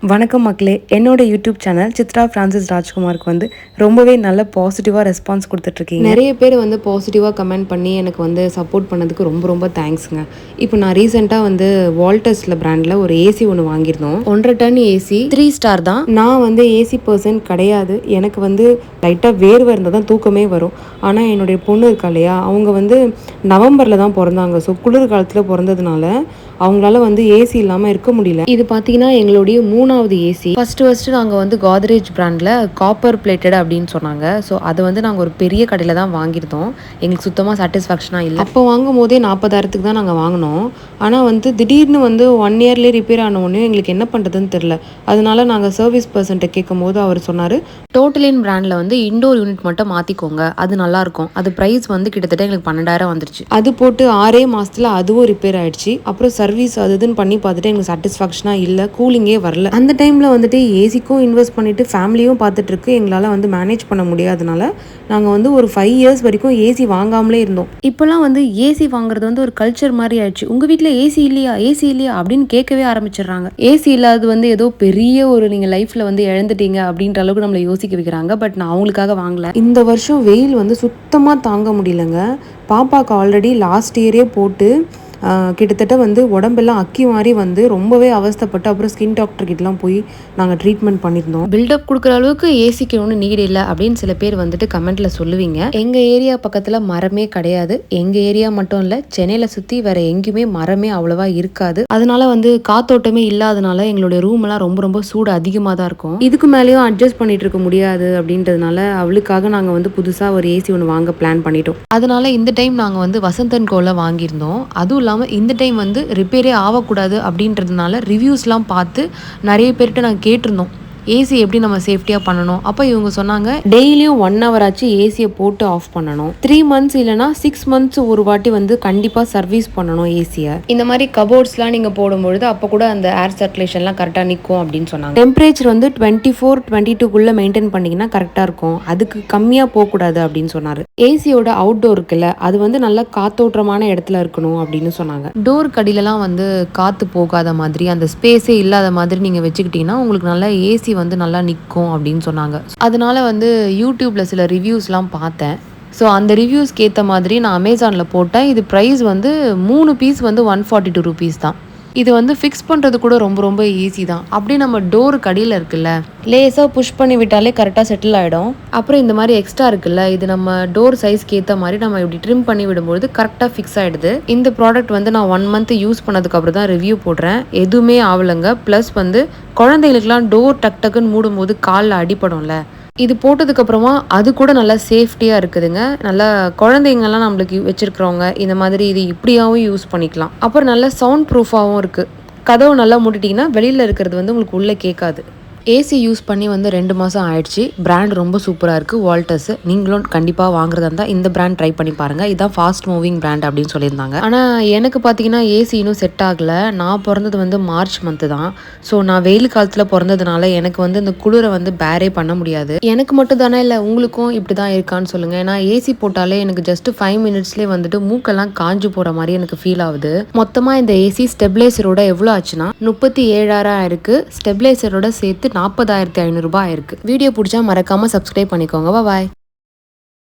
வணக்கம் மக்களே, என்னோட யூடியூப் சேனல் சித்ரா ஃப்ரான்சிஸ் ராஜ்குமாருக்கு ரொம்பவே நல்ல பாசிட்டிவாக ரெஸ்பான்ஸ் கொடுத்துட்ருக்கீங்க. நிறைய பேர் பாசிட்டிவாக கமெண்ட் பண்ணி எனக்கு சப்போர்ட் பண்ணதுக்கு ரொம்ப ரொம்ப தேங்க்ஸுங்க. இப்போ நான் ரீசெண்டாக வால்டர்ஸில் பிராண்டில் ஒரு ஏசி ஒன்று வாங்கியிருந்தோம். 1.5 டன் ஏசி, 3 ஸ்டார் தான். நான் ஏசி பர்சன் கிடையாது. எனக்கு லைட்டாக வேர்வை இருந்தால் தான் தூக்கமே வரும். ஆனால் என்னுடைய பொண்ணு இருக்கா இல்லையா, அவங்க நவம்பரில் தான் பிறந்தாங்க. ஸோ குளிர் காலத்தில் பிறந்ததுனால அவங்களால ஏசி இல்லாமல் இருக்க முடியல. இது பார்த்தீங்கன்னா எங்களுடைய 3வது ஏசி. ஃபஸ்ட்டு நாங்கள் கோத்ரேஜ் பிராண்டில் காப்பர் பிளேட்டட் அப்படின்னு சொன்னாங்க. ஸோ அதை நாங்கள் ஒரு பெரிய கடையில் தான் வாங்கியிருந்தோம். எங்களுக்கு சுத்தமாக சாட்டிஸ்ஃபேக்ஷனாக இல்லை. அப்போ வாங்கும் போதே 40,000க்கு தான் நாங்கள் வாங்கினோம். ஆனால் திடீர்னு 1 இயர்லேயே ரிப்பேர் ஆன ஒன்று எங்களுக்கு என்ன பண்ணுறதுன்னு தெரில. அதனால நாங்கள் சர்வீஸ் பர்சன்ட்டை கேட்கும் போது அவர் சொன்னார், டோட்டலின் பிராண்டில் இண்டோர் யூனிட் மட்டும் மாற்றிக்கோங்க, அது நல்லாயிருக்கும். அது ப்ரைஸ் கிட்டத்தட்ட எங்களுக்கு 12,000 வந்துருச்சு. அது போட்டு 6 மாதத்தில் அதுவும் ரிப்பேர் ஆகிடுச்சு. அப்புறம் சர்வீஸ் அது இதுன்னு பண்ணி பார்த்துட்டு எங்களுக்கு சாட்டிஸ்ஃபேக்ஷனாக இல்லை, கூலிங்கே வரல. அந்த டைமில் ஏசிக்கும் இன்வெஸ்ட் பண்ணிவிட்டு ஃபேமிலியும் பார்த்துட்ருக்கு. எங்களால் மேனேஜ் பண்ண முடியாதனால நாங்கள் ஒரு 5 இயர்ஸ் வரைக்கும் ஏசி வாங்காமலே இருந்தோம். இப்போலாம் ஏசி வாங்குறது ஒரு கல்ச்சர் மாதிரி ஆயிடுச்சு. உங்கள் வீட்டில் ஏசி இல்லையா அப்படின்னு கேட்கவே ஆரம்பிச்சிடுறாங்க. ஏசி இல்லாதது ஏதோ பெரிய ஒரு நீங்கள் லைஃப்பில் இழந்துட்டீங்க அப்படின்ற அளவுக்கு நம்மளை யோசிக்க வைக்கிறாங்க. பட் நான் அவங்களுக்காக வாங்கலை. இந்த வருஷம் வெயில் சுத்தமாக தாங்க முடியலங்க. பாப்பாவுக்கு ஆல்ரெடி லாஸ்ட் இயரே போட்டு கிட்டத்தட்ட உடம்பெல்லாம் அக்கி மாதிரி ரொம்பவே அவஸ்தப்பட்டு அப்புறம் ஸ்கின் டாக்டர் கிட்டலாம் போய் நாங்கள் ட்ரீட்மெண்ட் பண்ணியிருந்தோம். பில்டப் கொடுக்குற அளவுக்கு ஏசிக்கு ஒன்றும் நீட் இல்லை அப்படின்னு சில பேர் கமெண்ட்ல சொல்லுவீங்க. எங்கள் ஏரியா பக்கத்தில் மரமே கிடையாது. எங்கள் ஏரியா மட்டும் இல்லை, சென்னையில் சுற்றி வேற எங்கேயுமே மரமே அவ்வளோவா இருக்காது. அதனால காத்தோட்டமே இல்லாதனால எங்களுடைய ரூம் எல்லாம் ரொம்ப ரொம்ப சூடு அதிகமாக தான் இருக்கும். இதுக்கு மேலேயும் அட்ஜஸ்ட் பண்ணிட்டு இருக்க முடியாது அப்படின்றதுனால அவளுக்காக நாங்கள் புதுசாக ஒரு ஏசி ஒன்று வாங்க பிளான் பண்ணிட்டோம். அதனால இந்த டைம் நாங்கள் வசந்தன் கோல வாங்கியிருந்தோம். அதுவும் இல்லாமல் இந்த டைம் ரிப்பேரே ஆகக்கூடாது அப்படின்றதுனால ரிவ்யூஸ்லாம் பார்த்து நிறைய பேர்கிட்ட நாங்கள் கேட்டிருந்தோம், ஏசி எப்படி நம்ம சேஃப்டியாக பண்ணணும். அப்போ இவங்க சொன்னாங்க, டெய்லியும் 1 hour ஆச்சு ஏசியை போட்டு ஆஃப் பண்ணணும். 3 months இல்லைனா 6 months ஒரு வாட்டி கண்டிப்பாக சர்வீஸ் பண்ணணும் ஏசியை. இந்த மாதிரி கபோர்ட்ஸ்லாம் நீங்கள் போடும்பொழுது அப்போ கூட அந்த ஏர் சர்க்குலேஷன்லாம் கரெக்டாக நிற்கும் அப்படின்னு சொன்னாங்க. டெம்பரேச்சர் 24-22 மெயின்டைன் பண்ணிங்கன்னா கரெக்டாக இருக்கும். அதுக்கு கம்மியாக போகக்கூடாது அப்படின்னு சொன்னார். ஏசியோட அவுட்டோர் இருக்குல்ல, அது நல்லா காத்தோட்டமான இடத்துல இருக்கணும் அப்படின்னு சொன்னாங்க. டோர் கடியிலலாம் காற்று போகாத மாதிரி, அந்த ஸ்பேஸே இல்லாத மாதிரி நீங்கள் வச்சுக்கிட்டிங்கன்னா உங்களுக்கு நல்லா ஏசி நல்லா நிற்கும் அப்படின்னு சொன்னாங்க. அதனால யூடியூப்ல சில ரிவ்யூஸ்லாம் பார்த்தேன். ஸோ அந்த ரிவ்யூஸ்க்கு ஏற்ற மாதிரி நான் அமேசானில் போட்டேன். இது ப்ரைஸ் 3 பீஸ் 142 rupees தான். இது ஃபிக்ஸ் பண்ணுறது கூட ரொம்ப ரொம்ப ஈஸி தான். அப்படியே நம்ம டோர் கடியில் இருக்குல்ல, லேஸாக புஷ் பண்ணி விட்டாலே கரெக்டாக செட்டில் ஆகிடும். அப்புறம் இந்த மாதிரி எக்ஸ்ட்ரா இருக்குல்ல, இது நம்ம டோர் சைஸ்க்கு ஏற்ற மாதிரி நம்ம இப்படி ட்ரிம் பண்ணி விடும்போது கரெக்டாக ஃபிக்ஸ் ஆகிடுது. இந்த ப்ராடக்ட் நான் 1 month யூஸ் பண்ணதுக்கு அப்புறம் தான் ரிவ்யூ போடுறேன். எதுவுமே ஆகலைங்க. ப்ளஸ் குழந்தைகளுக்குலாம் டோர் டக் டக்குன்னு மூடும்போது காலில் அடிப்படும்ல, இது போட்டதுக்கப்புறமா அது கூட நல்லா சேஃப்டியாக இருக்குதுங்க. நல்லா குழந்தைங்கள்லாம் நம்மளுக்கு வச்சுருக்கிறவங்க இந்த மாதிரி இது இப்படியாகவும் யூஸ் பண்ணிக்கலாம். அப்புறம் நல்லா சவுண்ட் ப்ரூஃபாகவும் இருக்குது. கதவு நல்லா மூடிட்டிங்கன்னா வெளியில் இருக்கிறது உங்களுக்கு உள்ளே கேட்காது. ஏசி யூஸ் பண்ணி 2 மாதம் ஆயிடுச்சு. பிராண்ட் ரொம்ப சூப்பராக இருக்குது, வால்டர்ஸ். நீங்களும் கண்டிப்பாக வாங்குறதா இருந்தால் இந்த பிராண்ட் ட்ரை பண்ணி பாருங்கள். இதுதான் ஃபாஸ்ட் மூவிங் பிராண்ட் அப்படின்னு சொல்லியிருந்தாங்க. ஆனால் எனக்கு பார்த்தீங்கன்னா ஏசி இன்னும் செட் ஆகலை. நான் பிறந்தது மார்ச் மந்த்து தான். ஸோ நான் வெயில் காலத்தில் பிறந்ததுனால எனக்கு இந்த குளிரை பேரே பண்ண முடியாது. எனக்கு மட்டும் தானே இல்லை, உங்களுக்கும் இப்படி தான் இருக்கான்னு சொல்லுங்கள். ஏன்னா ஏசி போட்டாலே எனக்கு ஜஸ்ட் 5 minutesலேயே மூக்கெல்லாம் காஞ்சு போகிற மாதிரி எனக்கு ஃபீல் ஆகுது. மொத்தமாக இந்த ஏசி ஸ்டெபிளைசரோட எவ்வளோ ஆச்சுன்னா 37,000 இருக்குது. ஸ்டெபிளைசரோட சேர்த்து 40,500 ரூபாய் ஆயிருக்கு. வீடியோ பிடிச்சா மறக்காம சப்ஸ்கிரைப் பண்ணிக்கோங்க. பாய்.